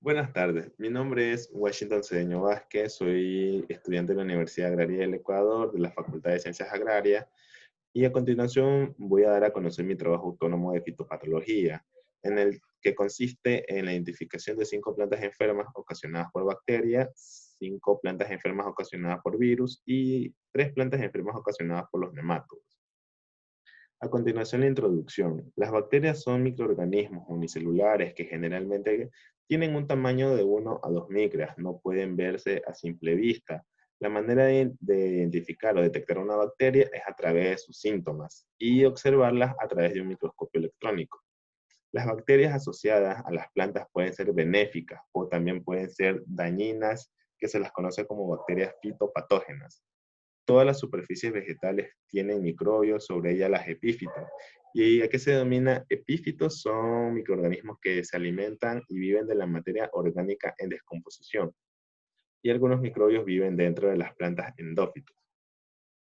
Buenas tardes, mi nombre es Washington Cedeño Vázquez, soy estudiante de la Universidad Agraria del Ecuador, de la Facultad de Ciencias Agrarias, y a continuación voy a dar a conocer mi trabajo autónomo de fitopatología, en el que consiste en la identificación de 5 plantas enfermas ocasionadas por bacterias, 5 plantas enfermas ocasionadas por virus y 3 plantas enfermas ocasionadas por los nemátodos. A continuación, la introducción. Las bacterias son microorganismos unicelulares que generalmente tienen un tamaño de 1 a 2 micras, no pueden verse a simple vista. La manera de identificar o detectar una bacteria es a través de sus síntomas y observarlas a través de un microscopio electrónico. Las bacterias asociadas a las plantas pueden ser benéficas o también pueden ser dañinas, que se las conoce como bacterias fitopatógenas. Todas las superficies vegetales tienen microbios, sobre ellas las epífitas. ¿Y a qué se denomina epífitos? Son microorganismos que se alimentan y viven de la materia orgánica en descomposición. Y algunos microbios viven dentro de las plantas endófitos.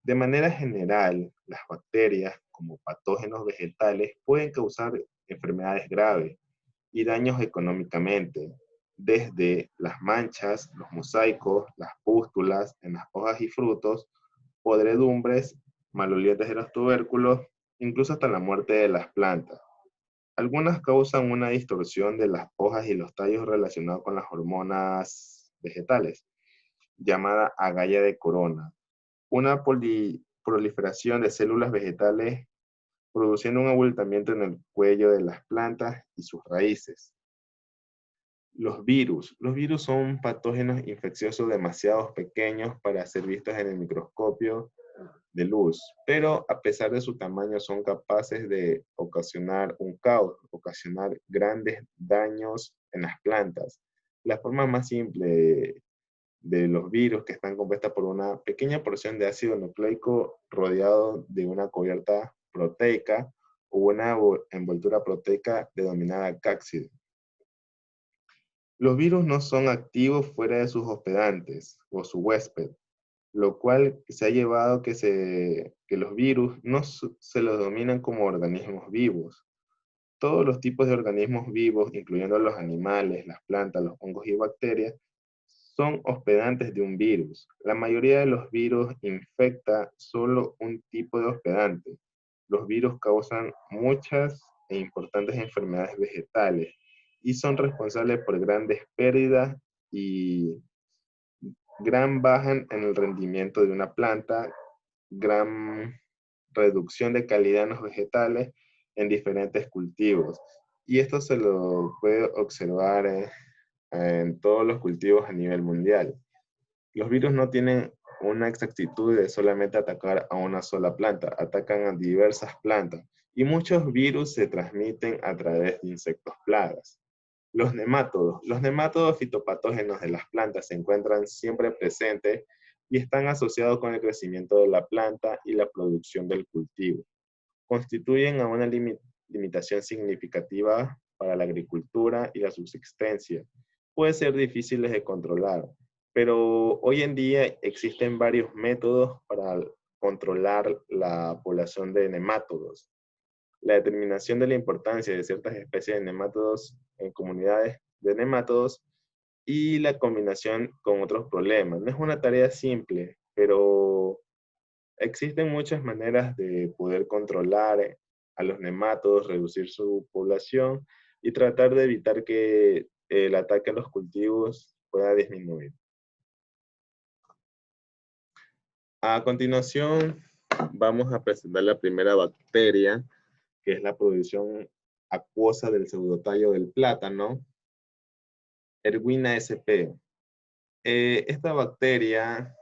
De manera general, las bacterias, como patógenos vegetales, pueden causar enfermedades graves y daños económicamente, desde las manchas, los mosaicos, las pústulas en las hojas y frutos, podredumbres, malolientes de los tubérculos, incluso hasta la muerte de las plantas. Algunas causan una distorsión de las hojas y los tallos relacionados con las hormonas vegetales, llamada agallas de corona, una proliferación de células vegetales produciendo un abultamiento en el cuello de las plantas y sus raíces. Los virus. Los virus son patógenos infecciosos demasiado pequeños para ser vistos en el microscopio de luz, pero a pesar de su tamaño son capaces de ocasionar un caos, ocasionar grandes daños en las plantas. La forma más simple de los virus, que están compuestas por una pequeña porción de ácido nucleico rodeado de una cubierta proteica o una envoltura proteica denominada cápside. Los virus no son activos fuera de sus hospedantes o su huésped, lo cual se ha llevado que los virus no se los dominan como organismos vivos. Todos los tipos de organismos vivos, incluyendo los animales, las plantas, los hongos y bacterias, son hospedantes de un virus. La mayoría de los virus infecta solo un tipo de hospedante. Los virus causan muchas e importantes enfermedades vegetales y son responsables por grandes pérdidas y gran baja en el rendimiento de una planta, gran reducción de calidad en los vegetales en diferentes cultivos. Y esto se lo puede observar en todos los cultivos a nivel mundial. Los virus no tienen una exactitud de solamente atacar a una sola planta, atacan a diversas plantas y muchos virus se transmiten a través de insectos plagas. Los nemátodos fitopatógenos de las plantas se encuentran siempre presentes y están asociados con el crecimiento de la planta y la producción del cultivo. Constituyen a una limitación significativa para la agricultura y la subsistencia. Pueden ser difíciles de controlar, pero hoy en día existen varios métodos para controlar la población de nemátodos. La determinación de la importancia de ciertas especies de nemátodos en comunidades de nemátodos y la combinación con otros problemas. No es una tarea simple, pero existen muchas maneras de poder controlar a los nemátodos, reducir su población y tratar de evitar que el ataque a los cultivos pueda disminuir. A continuación, vamos a presentar la primera bacteria, que es la producción acuosa del pseudotallo del plátano, Erwina sp. Esta bacteria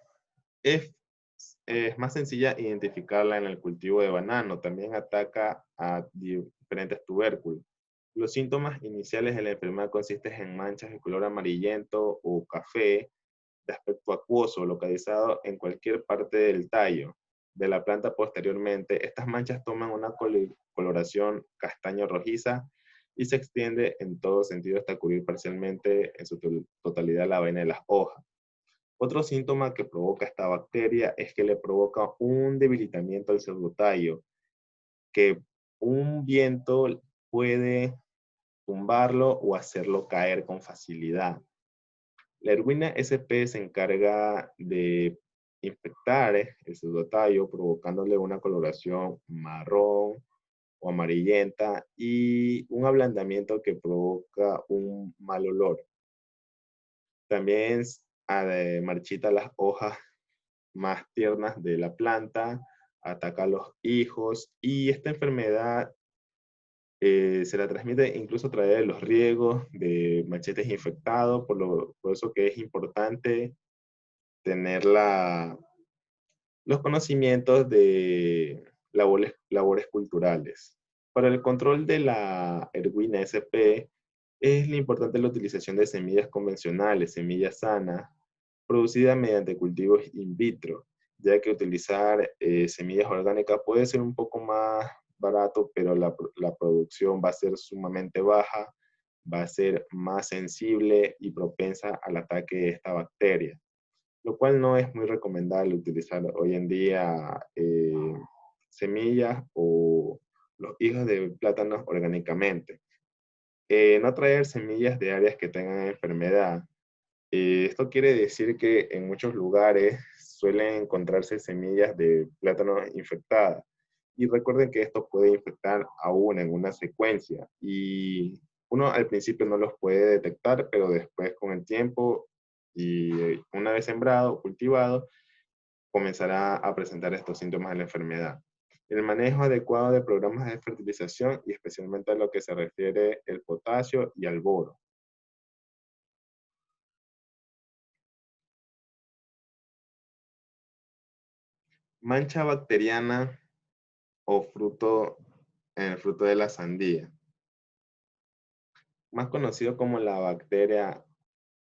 es, es más sencilla identificarla en el cultivo de banano. También ataca a diferentes tubérculos. Los síntomas iniciales de la enfermedad consisten en manchas de color amarillento o café de aspecto acuoso localizado en cualquier parte del tallo de la planta posteriormente. Estas manchas toman una coloración castaño rojiza y se extiende en todo sentido hasta cubrir parcialmente en su totalidad la vaina de las hojas. Otro síntoma que provoca esta bacteria es que le provoca un debilitamiento al pseudotallo, que un viento puede tumbarlo o hacerlo caer con facilidad. La erwina SP se encarga de infectar el pseudotallo, provocándole una coloración marrón o amarillenta y un ablandamiento que provoca un mal olor. También marchita las hojas más tiernas de la planta, ataca a los hijos y esta enfermedad se la transmite incluso a través de los riegos de machetes infectados, por eso que es importante tener los conocimientos de labores culturales. Para el control de la erwina SP es importante la utilización de semillas convencionales, semillas sanas, producidas mediante cultivos in vitro, ya que utilizar semillas orgánicas puede ser un poco más barato, pero la producción va a ser sumamente baja, va a ser más sensible y propensa al ataque de esta bacteria, lo cual no es muy recomendable utilizar hoy en día semillas o los higos de plátanos orgánicamente. No traer semillas de áreas que tengan enfermedad. Esto quiere decir que en muchos lugares suelen encontrarse semillas de plátano infectadas. Y recuerden que esto puede infectar aún en una secuencia. Y uno al principio no los puede detectar, pero después con el tiempo y una vez sembrado, cultivado, comenzará a presentar estos síntomas de la enfermedad. El manejo adecuado de programas de fertilización y especialmente a lo que se refiere el potasio y al boro. Mancha bacteriana o fruto en el fruto de la sandía, más conocido como la bacteria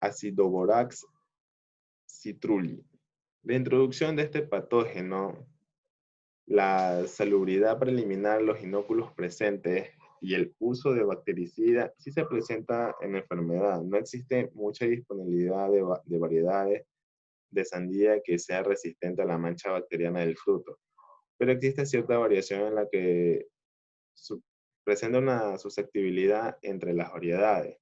Acidoborax citrulli. La introducción de este patógeno, la salubridad preliminar, los inóculos presentes y el uso de bactericida sí se presenta en la enfermedad. No existe mucha disponibilidad de variedades de sandía que sea resistente a la mancha bacteriana del fruto, pero existe cierta variación en la que presenta una susceptibilidad entre las variedades.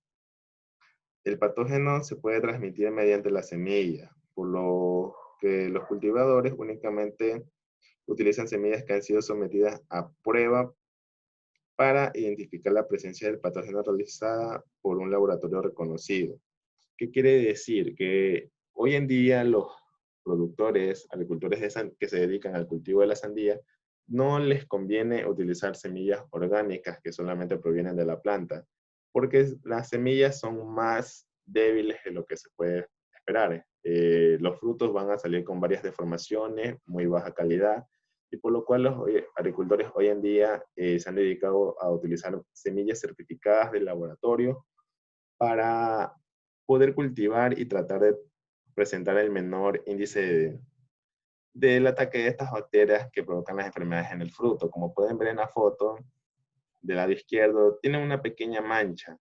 El patógeno se puede transmitir mediante la semilla, por lo que los cultivadores únicamente utilizan semillas que han sido sometidas a prueba para identificar la presencia del patógeno realizada por un laboratorio reconocido. ¿Qué quiere decir? Que hoy en día los productores, agricultores que se dedican al cultivo de la sandía, no les conviene utilizar semillas orgánicas que solamente provienen de la planta, porque las semillas son más débiles de lo que se puede esperar. Los frutos van a salir con varias deformaciones, muy baja calidad, y por lo cual los agricultores hoy en día se han dedicado a utilizar semillas certificadas del laboratorio para poder cultivar y tratar de presentar el menor índice del ataque de estas bacterias que provocan las enfermedades en el fruto. Como pueden ver en la foto, del lado izquierdo, tiene una pequeña mancha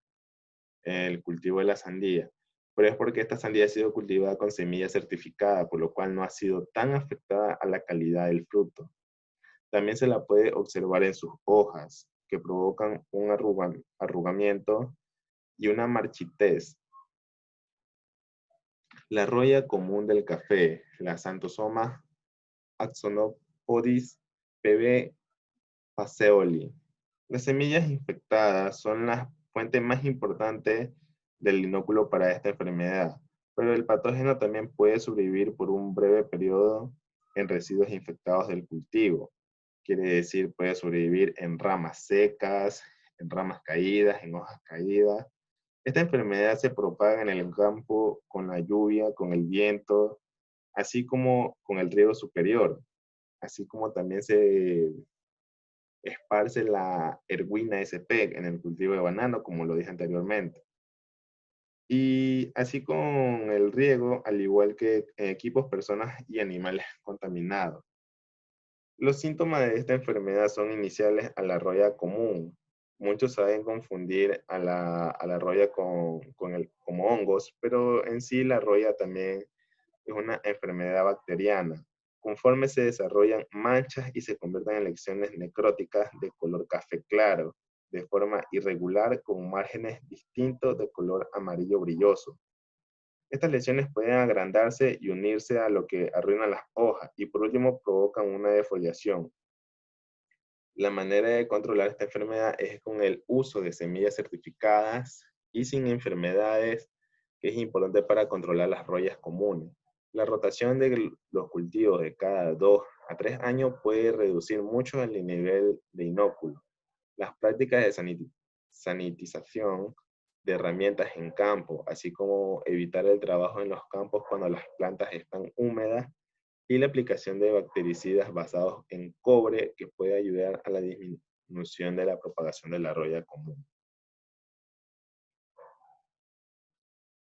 en el cultivo de la sandía, pero es porque esta sandía ha sido cultivada con semilla certificada, por lo cual no ha sido tan afectada a la calidad del fruto. También se la puede observar en sus hojas, que provocan un arrugamiento y una marchitez. La roya común del café, la Xanthosoma axonopodis pb faceoli. Las semillas infectadas son la fuente más importante del inóculo para esta enfermedad, pero el patógeno también puede sobrevivir por un breve periodo en residuos infectados del cultivo. Quiere decir, puede sobrevivir en ramas secas, en ramas caídas, en hojas caídas. Esta enfermedad se propaga en el campo con la lluvia, con el viento, así como con el riego superior, así como también se esparce la erwina SP en el cultivo de banano, como lo dije anteriormente. Y así con el riego, al igual que en equipos, personas y animales contaminados. Los síntomas de esta enfermedad son iniciales a la roya común. Muchos saben confundir a la roya como hongos, pero en sí la roya también es una enfermedad bacteriana. Conforme se desarrollan manchas y se convierten en lesiones necróticas de color café claro. de forma irregular con márgenes distintos de color amarillo brilloso. Estas lesiones pueden agrandarse y unirse a lo que arruina las hojas y por último provocan una defoliación. La manera de controlar esta enfermedad es con el uso de semillas certificadas y sin enfermedades, que es importante para controlar las royas comunes. La rotación de los cultivos de cada 2 a 3 años puede reducir mucho el nivel de inóculo. Las prácticas de sanitización de herramientas en campo, así como evitar el trabajo en los campos cuando las plantas están húmedas, y la aplicación de bactericidas basados en cobre que puede ayudar a la disminución de la propagación de la roya común.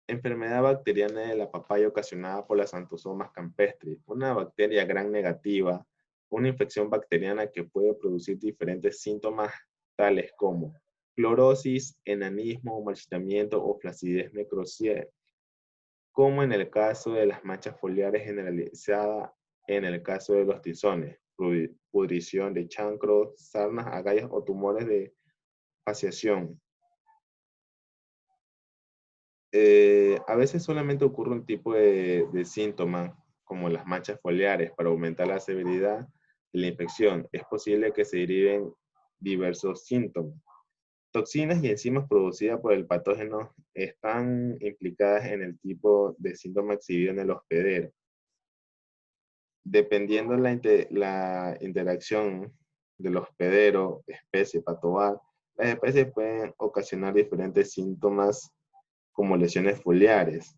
Enfermedad bacteriana de la papaya ocasionada por las Xanthosomas campestris, una bacteria gram negativa, una infección bacteriana que puede producir diferentes síntomas tales como clorosis, enanismo, marchitamiento o flacidez necrosial, como en el caso de las manchas foliares generalizada en el caso de los tizones, pudrición de chancros, sarnas, agallas o tumores de fasciación. A veces solamente ocurre un tipo de síntoma, como las manchas foliares, para aumentar la severidad de la infección. Es posible que se deriven diversos síntomas. Toxinas y enzimas producidas por el patógeno están implicadas en el tipo de síntoma exhibido en el hospedero. Dependiendo la interacción del hospedero, especie, patobar, las especies pueden ocasionar diferentes síntomas como lesiones foliares.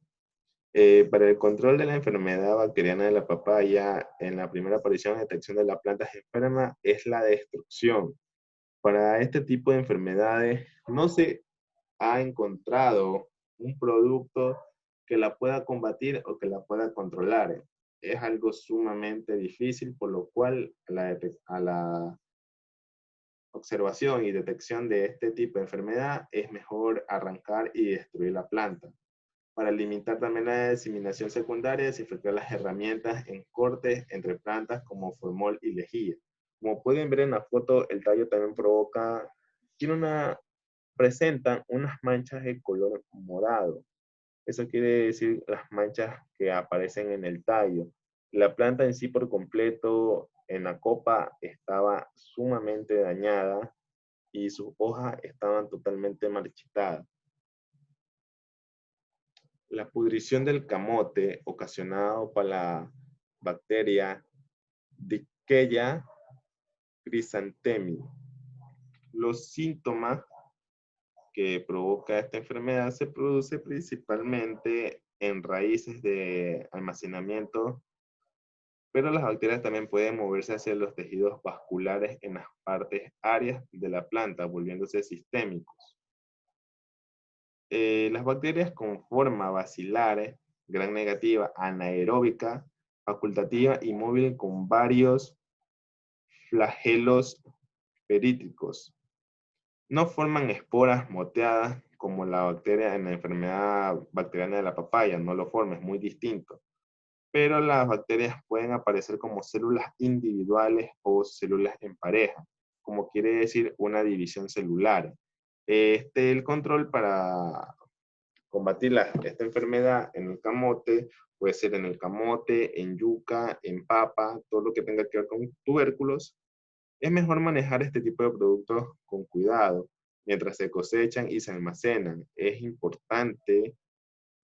Para el control de la enfermedad bacteriana de la papaya, en la primera aparición o detección de la planta enferma es la destrucción. Para este tipo de enfermedades no se ha encontrado un producto que la pueda combatir o que la pueda controlar. Es algo sumamente difícil, por lo cual a la observación y detección de este tipo de enfermedad es mejor arrancar y destruir la planta. Para limitar también la diseminación secundaria, desinfectar las herramientas en cortes entre plantas como formol y lejía. Como pueden ver en la foto, el tallo también presentan unas manchas de color morado. Eso quiere decir las manchas que aparecen en el tallo. La planta en sí por completo en la copa estaba sumamente dañada y sus hojas estaban totalmente marchitadas. La pudrición del camote ocasionado por la bacteria Dickeya chrysanthemi. Los síntomas que provoca esta enfermedad se produce principalmente en raíces de almacenamiento, pero las bacterias también pueden moverse hacia los tejidos vasculares en las partes áreas de la planta, volviéndose sistémicos. Las bacterias con forma bacilar, gran negativa, anaeróbica, facultativa y móvil con varios flagelos perítricos. No forman esporas moteadas como la bacteria en la enfermedad bacteriana de la papaya, no lo forma, es muy distinto. Pero las bacterias pueden aparecer como células individuales o células en pareja, como quiere decir una división celular. El control para combatir esta enfermedad en el camote puede ser en el camote, en yuca, en papa, todo lo que tenga que ver con tubérculos. Es mejor manejar este tipo de productos con cuidado mientras se cosechan y se almacenan. Es importante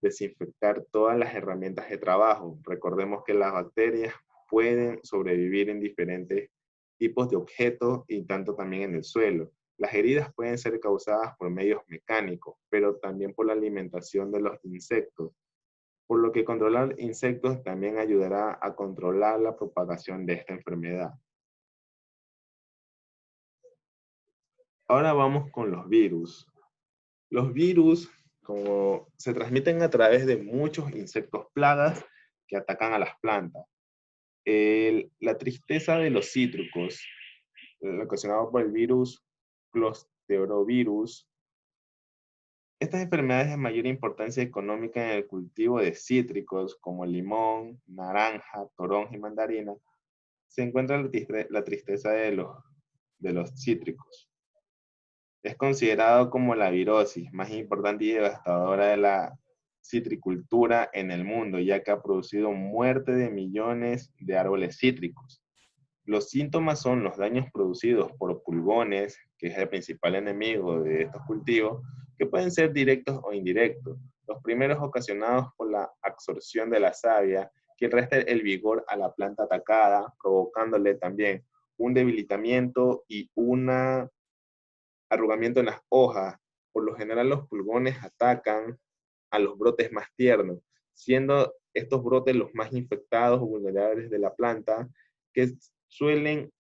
desinfectar todas las herramientas de trabajo. Recordemos que las bacterias pueden sobrevivir en diferentes tipos de objetos y tanto también en el suelo. Las heridas pueden ser causadas por medios mecánicos, pero también por la alimentación de los insectos, por lo que controlar insectos también ayudará a controlar la propagación de esta enfermedad. Ahora vamos con los virus. Los virus, como se transmiten a través de muchos insectos plagas que atacan a las plantas. La tristeza de los cítricos, ocasionado por el virus Clostridivirus. Estas enfermedades de mayor importancia económica en el cultivo de cítricos como limón, naranja, toronja y mandarina, se encuentra la tristeza de los cítricos. Es considerado como la virosis más importante y devastadora de la citricultura en el mundo, ya que ha producido muerte de millones de árboles cítricos. Los síntomas son los daños producidos por pulgones, que es el principal enemigo de estos cultivos, que pueden ser directos o indirectos. Los primeros ocasionados por la absorción de la savia, que resta el vigor a la planta atacada, provocándole también un debilitamiento y una arrugamiento en las hojas. Por lo general, los pulgones atacan a los brotes más tiernos, siendo estos brotes los más infectados o vulnerables de la planta, que suelen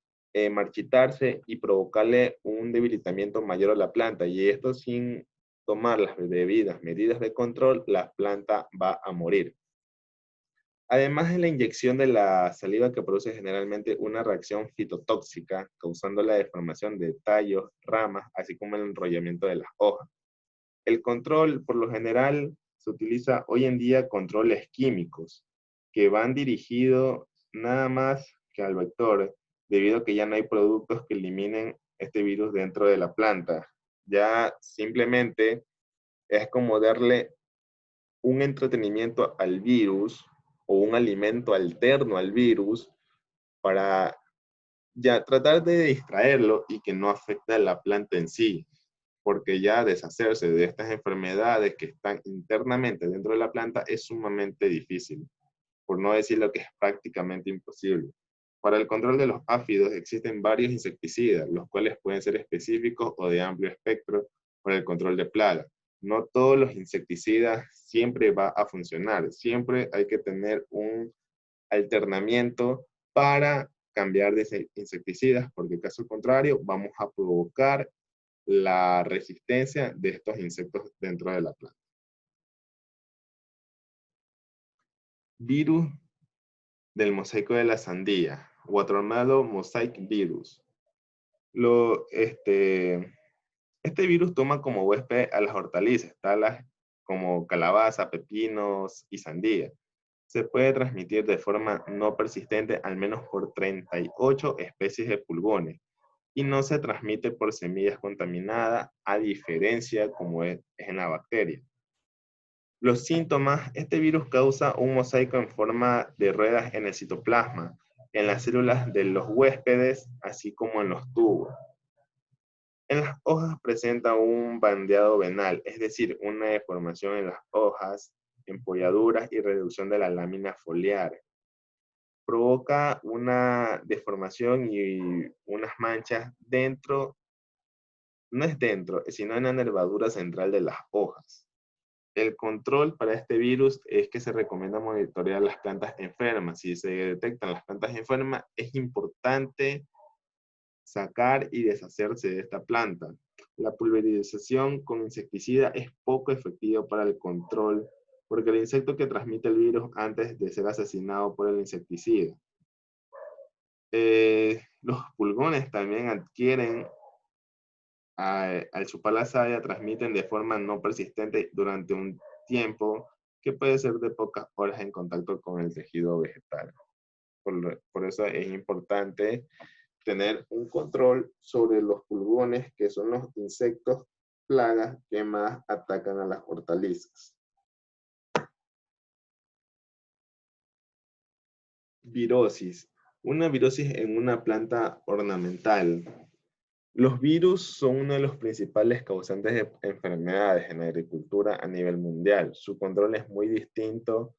marchitarse y provocarle un debilitamiento mayor a la planta. Y esto sin tomar las debidas medidas de control, la planta va a morir. Además de la inyección de la saliva que produce generalmente una reacción fitotóxica, causando la deformación de tallos, ramas, así como el enrollamiento de las hojas. El control, por lo general, se utiliza hoy en día controles químicos que van dirigidos nada más que al vector, debido a que ya no hay productos que eliminen este virus dentro de la planta. Ya simplemente es como darle un entretenimiento al virus o un alimento alterno al virus para ya tratar de distraerlo y que no afecte a la planta en sí, porque ya deshacerse de estas enfermedades que están internamente dentro de la planta es sumamente difícil, por no decir lo que es prácticamente imposible. Para el control de los áfidos existen varios insecticidas, los cuales pueden ser específicos o de amplio espectro para el control de plagas. No todos los insecticidas siempre va a funcionar, siempre hay que tener un alternamiento para cambiar de insecticidas, porque caso contrario vamos a provocar la resistencia de estos insectos dentro de la planta. Virus del mosaico de la sandía, Watermelon Mosaic Virus. Lo, este virus toma como huésped a las hortalizas, tales como calabaza, pepinos y sandía. Se puede transmitir de forma no persistente al menos por 38 especies de pulgones y no se transmite por semillas contaminadas, a diferencia como es en la bacteria. Los síntomas: este virus causa un mosaico en forma de ruedas en el citoplasma, en las células de los huéspedes, así como en los tubos. En las hojas presenta un bandeado venal, es decir, una deformación en las hojas, empolladuras y reducción de la lámina foliar. Provoca una deformación y unas manchas dentro, no es dentro, sino en la nervadura central de las hojas. El control para este virus es que se recomienda monitorear las plantas enfermas. Si se detectan las plantas enfermas, es importante sacar y deshacerse de esta planta. La pulverización con insecticida es poco efectiva para el control, porque el insecto que transmite el virus antes de ser asesinado por el insecticida. Los pulgones también adquieren, al chupar la savia, transmiten de forma no persistente durante un tiempo que puede ser de pocas horas en contacto con el tejido vegetal. Por eso es importante tener un control sobre los pulgones, que son los insectos plagas que más atacan a las hortalizas. Virosis. Una virosis en una planta ornamental. Los virus son uno de los principales causantes de enfermedades en la agricultura a nivel mundial. Su control es muy distinto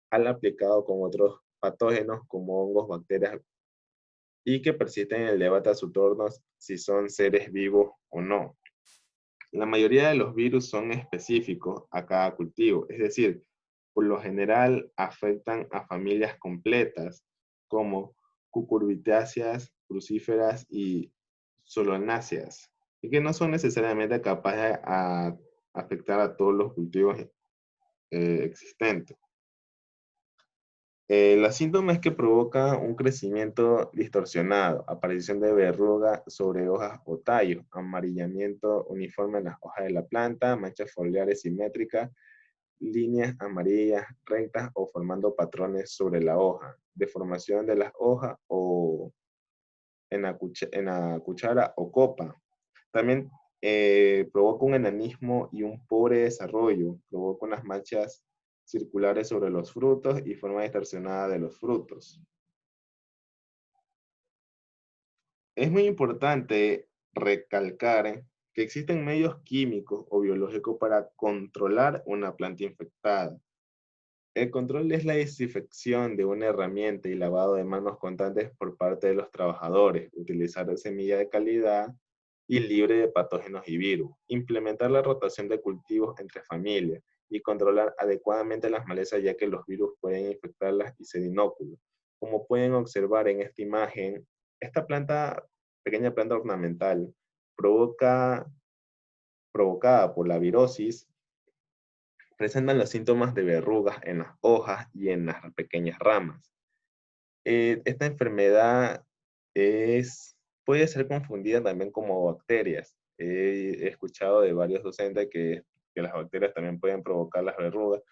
al aplicado con otros patógenos como hongos, bacterias, y que persisten en el debate a su torno si son seres vivos o no. La mayoría de los virus son específicos a cada cultivo, es decir, por lo general afectan a familias completas como cucurbitáceas, crucíferas y solonáceas, y que no son necesariamente capaces de afectar a todos los cultivos existentes. Los síntomas es que provoca un crecimiento distorsionado, aparición de verruga sobre hojas o tallos, amarillamiento uniforme en las hojas de la planta, manchas foliares simétricas, líneas amarillas rectas o formando patrones sobre la hoja, deformación de las hojas o en la cuchara o copa. También provoca un enanismo y un pobre desarrollo, provoca unas manchas circulares sobre los frutos y forma distorsionada de los frutos. Es muy importante recalcar que existen medios químicos o biológicos para controlar una planta infectada. El control es la desinfección de una herramienta y lavado de manos constantes por parte de los trabajadores, utilizar semilla de calidad y libre de patógenos y virus, implementar la rotación de cultivos entre familias y controlar adecuadamente las malezas ya que los virus pueden infectarlas y ser inóculos. Como pueden observar en esta imagen, esta planta, pequeña planta ornamental, provoca, provocada por la virosis, presentan los síntomas de verrugas en las hojas y en las pequeñas ramas. Esta enfermedad puede ser confundida también como bacterias. He escuchado de varios docentes que las bacterias también pueden provocar las verrugas,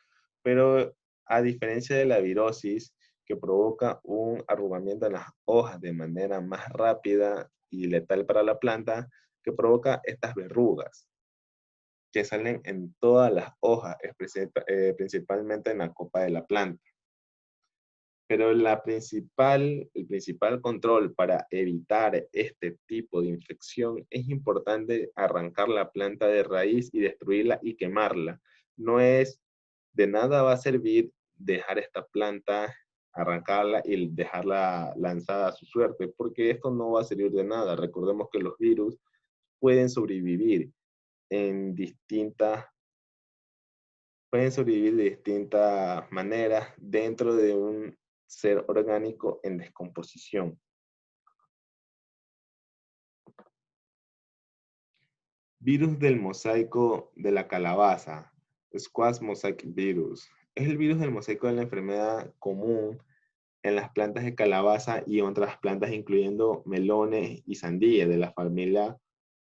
pero a diferencia de la virosis, que provoca un arrugamiento en las hojas de manera más rápida y letal para la planta, que provoca estas verrugas que salen en todas las hojas, principalmente en la copa de la planta. Pero el principal control para evitar este tipo de infección es importante arrancar la planta de raíz y destruirla y quemarla. No es, de nada va a servir dejar esta planta, arrancarla y dejarla lanzada a su suerte, porque esto no va a servir de nada. Recordemos que los virus pueden sobrevivir en distintas pueden sobrevivir de distintas maneras dentro de un ser orgánico en descomposición. Virus del mosaico de la calabaza, Squash mosaic virus. Es el virus del mosaico de la enfermedad común en las plantas de calabaza y otras plantas incluyendo melones y sandía de la familia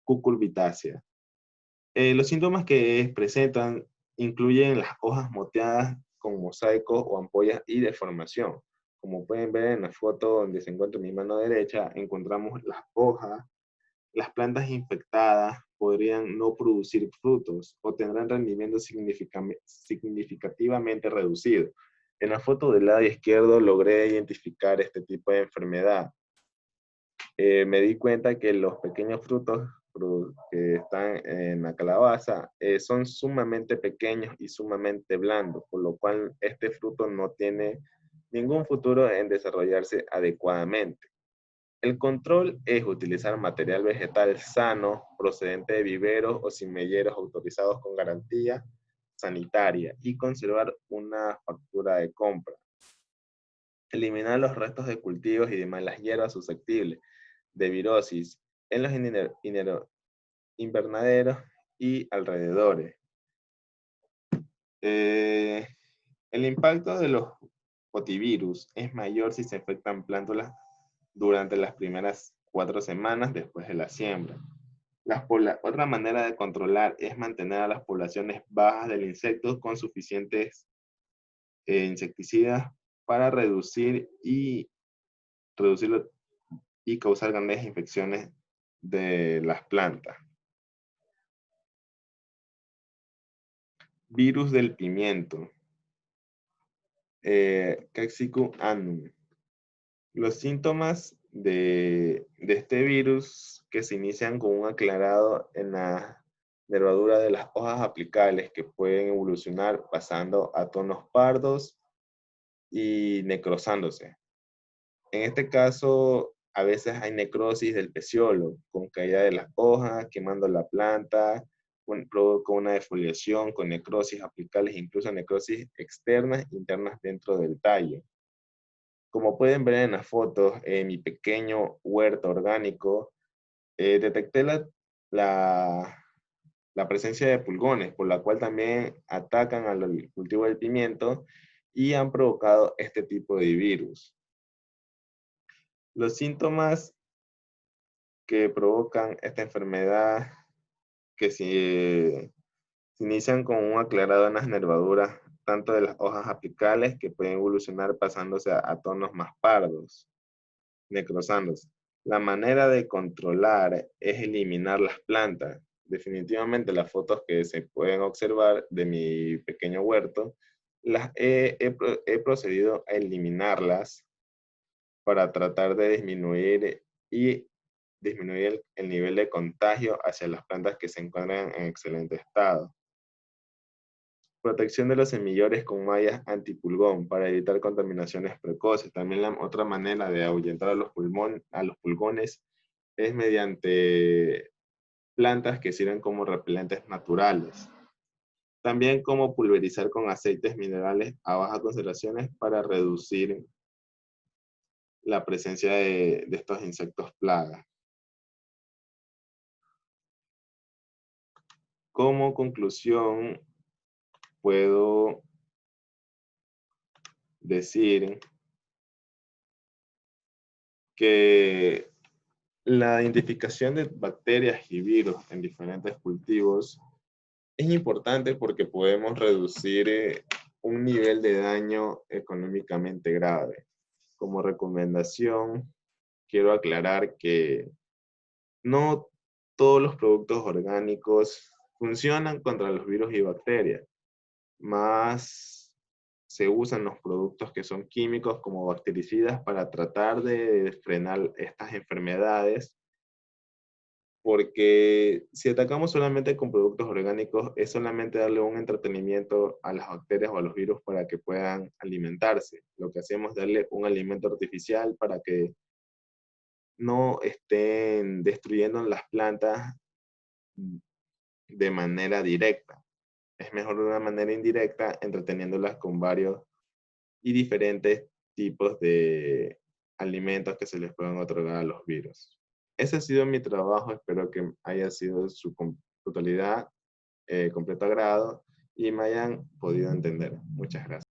Cucurbitaceae. Los síntomas que presentan incluyen las hojas moteadas con mosaicos o ampollas y deformación. Como pueden ver en la foto donde se encuentra mi mano derecha, encontramos las hojas. Las plantas infectadas podrían no producir frutos o tendrán rendimiento significativamente reducido. En la foto del lado izquierdo logré identificar este tipo de enfermedad. Me di cuenta que los pequeños frutos que están en la calabaza son sumamente pequeños y sumamente blandos, por lo cual este fruto no tiene ningún futuro en desarrollarse adecuadamente. El control es utilizar material vegetal sano, procedente de viveros o cimelleros autorizados con garantía sanitaria y conservar una factura de compra. Eliminar los restos de cultivos y demás las hierbas susceptibles de virosis en los invernaderos y alrededores. Eh, el impacto de los otivirus es mayor si se infectan plántulas durante las primeras 4 semanas después de la siembra. Otra manera de controlar es mantener a las poblaciones bajas del insecto con suficientes insecticidas para reducirlo y causar grandes infecciones de las plantas. Virus del pimiento, Capsicum annum. Los síntomas de este virus que se inician con un aclarado en la nervadura de las hojas apicales que pueden evolucionar pasando a tonos pardos y necrosándose. En este caso, a veces hay necrosis del peciolo, con caída de las hojas, quemando la planta, provoca una defoliación con necrosis apicales, incluso necrosis externas e internas dentro del tallo. Como pueden ver en las fotos, en mi pequeño huerto orgánico, detecté la, la presencia de pulgones, por la cual también atacan al cultivo del pimiento y han provocado este tipo de virus. Los síntomas que provocan esta enfermedad, que se inician con un aclarado en las nervaduras, tanto de las hojas apicales, que pueden evolucionar pasándose a tonos más pardos, necrosándose. La manera de controlar es eliminar las plantas. definitivamente las fotos que se pueden observar de mi pequeño huerto, he procedido a eliminarlas para tratar de disminuir el nivel de contagio hacia las plantas que se encuentran en excelente estado. Protección de los semilleros con mallas antipulgón para evitar contaminaciones precoces. También la otra manera de ahuyentar a los pulgones es mediante plantas que sirven como repelentes naturales. También como pulverizar con aceites minerales a bajas concentraciones para reducir la presencia de estos insectos plagas. Como conclusión, puedo decir que la identificación de bacterias y virus en diferentes cultivos es importante porque podemos reducir un nivel de daño económicamente grave. Como recomendación, quiero aclarar que no todos los productos orgánicos funcionan contra los virus y bacterias. Más se usan los productos que son químicos como bactericidas para tratar de frenar estas enfermedades, porque si atacamos solamente con productos orgánicos es solamente darle un entretenimiento a las bacterias o a los virus para que puedan alimentarse. Lo que hacemos es darle un alimento artificial para que no estén destruyendo las plantas de manera directa. Es mejor de una manera indirecta, entreteniéndolas con varios y diferentes tipos de alimentos que se les pueden otorgar a los virus. Ese ha sido mi trabajo, espero que haya sido su totalidad, completo agrado y me hayan podido entender. Muchas gracias.